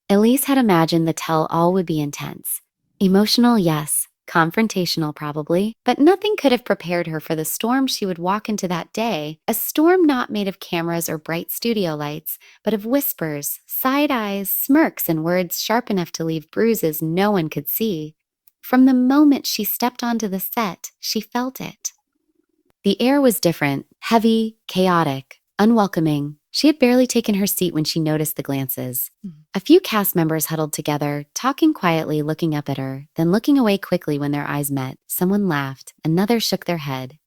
Elise had imagined the tell-all would be intense. Emotional, yes. Confrontational, probably. But nothing could have prepared her for the storm she would walk into that day. A storm not made of cameras or bright studio lights, but of whispers, side eyes, smirks, and words sharp enough to leave bruises no one could see. From the moment she stepped onto the set, she felt it. The air was different, heavy, chaotic, unwelcoming. She had barely taken her seat when she noticed the glances. A few cast members huddled together, talking quietly, looking up at her, then looking away quickly when their eyes met. Someone laughed. Another shook their head.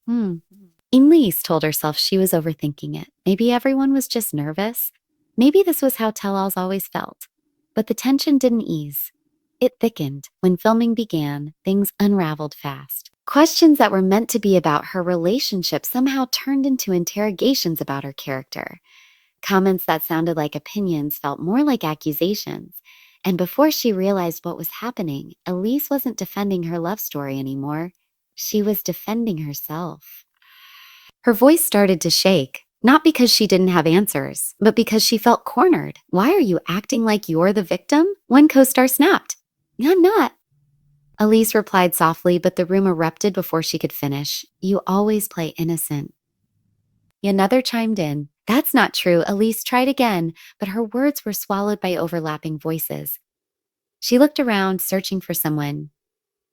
Elise told herself she was overthinking it. Maybe everyone was just nervous. Maybe this was how tell-alls always felt. But the tension didn't ease. It thickened. When filming began, things unraveled fast. Questions that were meant to be about her relationship somehow turned into interrogations about her character. Comments that sounded like opinions felt more like accusations. And before she realized what was happening, Elise wasn't defending her love story anymore. She was defending herself. Her voice started to shake, not because she didn't have answers, but because she felt cornered. Why are you acting like you're the victim? One co-star snapped. I'm not. Elise replied softly, but the room erupted before she could finish. You always play innocent. Another chimed in. That's not true. Elise tried again, but her words were swallowed by overlapping voices. She looked around, searching for someone.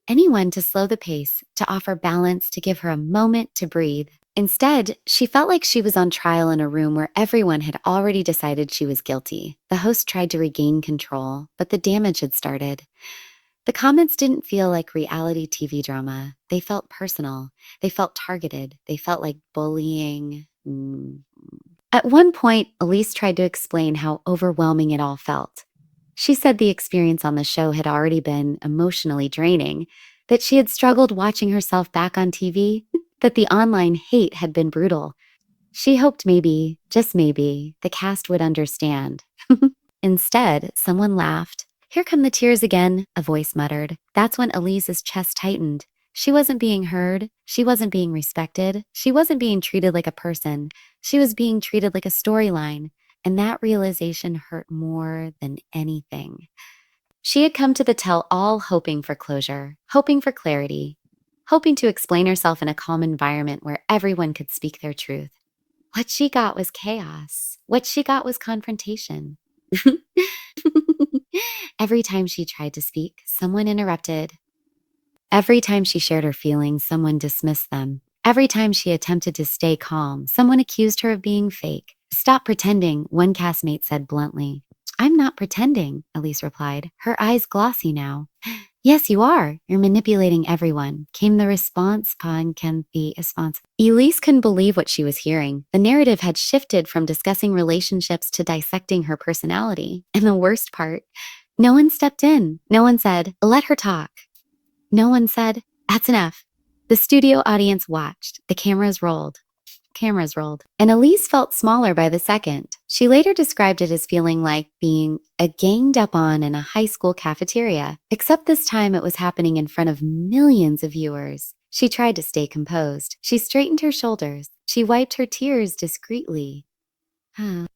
Anyone to slow the pace, to offer balance, to give her a moment to breathe. Instead, she felt like she was on trial in a room where everyone had already decided she was guilty. The host tried to regain control, but the damage had started. The comments didn't feel like reality TV drama. They felt personal. They felt targeted. They felt like bullying. At one point, Elise tried to explain how overwhelming it all felt. She said the experience on the show had already been emotionally draining, that she had struggled watching herself back on TV, that the online hate had been brutal. She hoped maybe, just maybe, the cast would understand. Instead, someone laughed. Here come the tears again, a voice muttered. That's when Elise's chest tightened. She wasn't being heard. She wasn't being respected. She wasn't being treated like a person. She was being treated like a storyline. And that realization hurt more than anything. She had come to the tell-all hoping for closure, hoping for clarity, hoping to explain herself in a calm environment where everyone could speak their truth. What she got was chaos. What she got was confrontation. Every time she tried to speak, someone interrupted. Every time she shared her feelings, someone dismissed them. Every time she attempted to stay calm, someone accused her of being fake. Stop pretending, one castmate said bluntly. I'm not pretending, Elise replied, her eyes glossy now. Yes, you are. You're manipulating everyone, came the response upon the response. Elise couldn't believe what she was hearing. The narrative had shifted from discussing relationships to dissecting her personality. And the worst part, no one stepped in. No one said, let her talk. No one said, that's enough. The studio audience watched. The cameras rolled. And Elise felt smaller by the second. She later described it as feeling like being ganged up on in a high school cafeteria, except this time it was happening in front of millions of viewers. She tried to stay composed. She straightened her shoulders. She wiped her tears discreetly.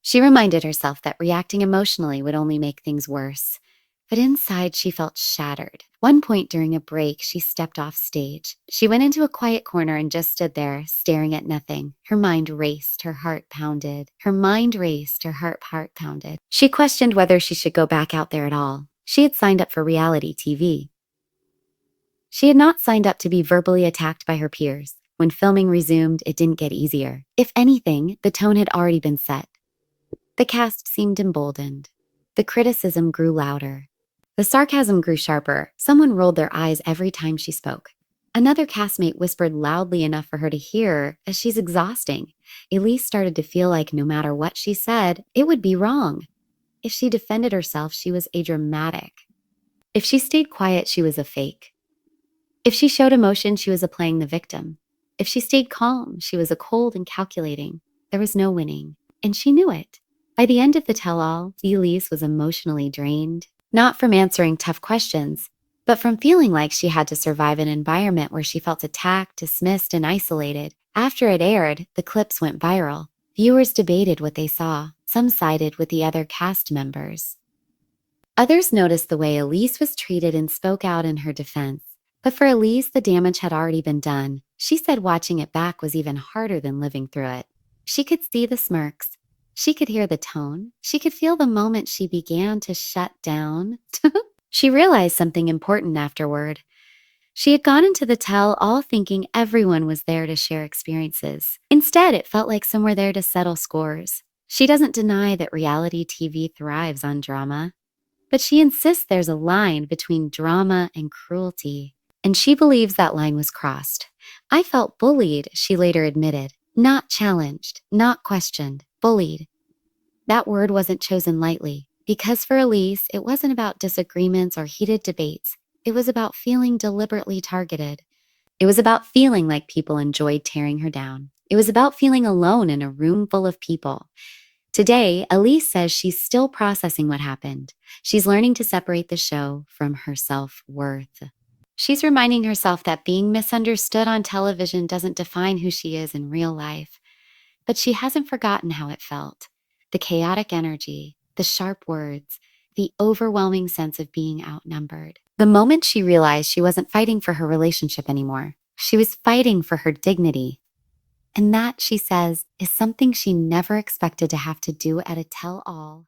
She reminded herself that reacting emotionally would only make things worse. But inside, she felt shattered. One point during a break, she stepped off stage. She went into a quiet corner and just stood there, staring at nothing. Her mind raced, her heart pounded. She questioned whether she should go back out there at all. She had signed up for reality TV. She had not signed up to be verbally attacked by her peers. When filming resumed, it didn't get easier. If anything, the tone had already been set. The cast seemed emboldened. The criticism grew louder. The sarcasm grew sharper. Someone rolled their eyes every time she spoke. Another castmate whispered loudly enough for her to hear, as she's exhausting. Elise started to feel like no matter what she said, it would be wrong. If she defended herself, she was a dramatic. If she stayed quiet, she was a fake. If she showed emotion, she was playing the victim. If she stayed calm, she was a cold and calculating. There was no winning, and she knew it. By the end of the tell-all, Elise was emotionally drained. Not from answering tough questions, but from feeling like she had to survive an environment where she felt attacked, dismissed, and isolated. After it aired, the clips went viral. Viewers debated what they saw. Some sided with the other cast members. Others noticed the way Elise was treated and spoke out in her defense. But for Elise, the damage had already been done. She said watching it back was even harder than living through it. She could see the smirks. She could hear the tone. She could feel the moment she began to shut down. She realized something important afterward. She had gone into the tell all thinking everyone was there to share experiences. Instead, it felt like some were there to settle scores. She doesn't deny that reality TV thrives on drama, but she insists there's a line between drama and cruelty, and she believes that line was crossed. I felt bullied, she later admitted. Not challenged, not questioned, bullied. That word wasn't chosen lightly, because for Elise, it wasn't about disagreements or heated debates. It was about feeling deliberately targeted. It was about feeling like people enjoyed tearing her down. It was about feeling alone in a room full of people. Today, Elise says she's still processing what happened. She's learning to separate the show from her self-worth. She's reminding herself that being misunderstood on television doesn't define who she is in real life. But she hasn't forgotten how it felt. The chaotic energy, the sharp words, the overwhelming sense of being outnumbered. The moment she realized she wasn't fighting for her relationship anymore, she was fighting for her dignity. And that, she says, is something she never expected to have to do at a tell-all.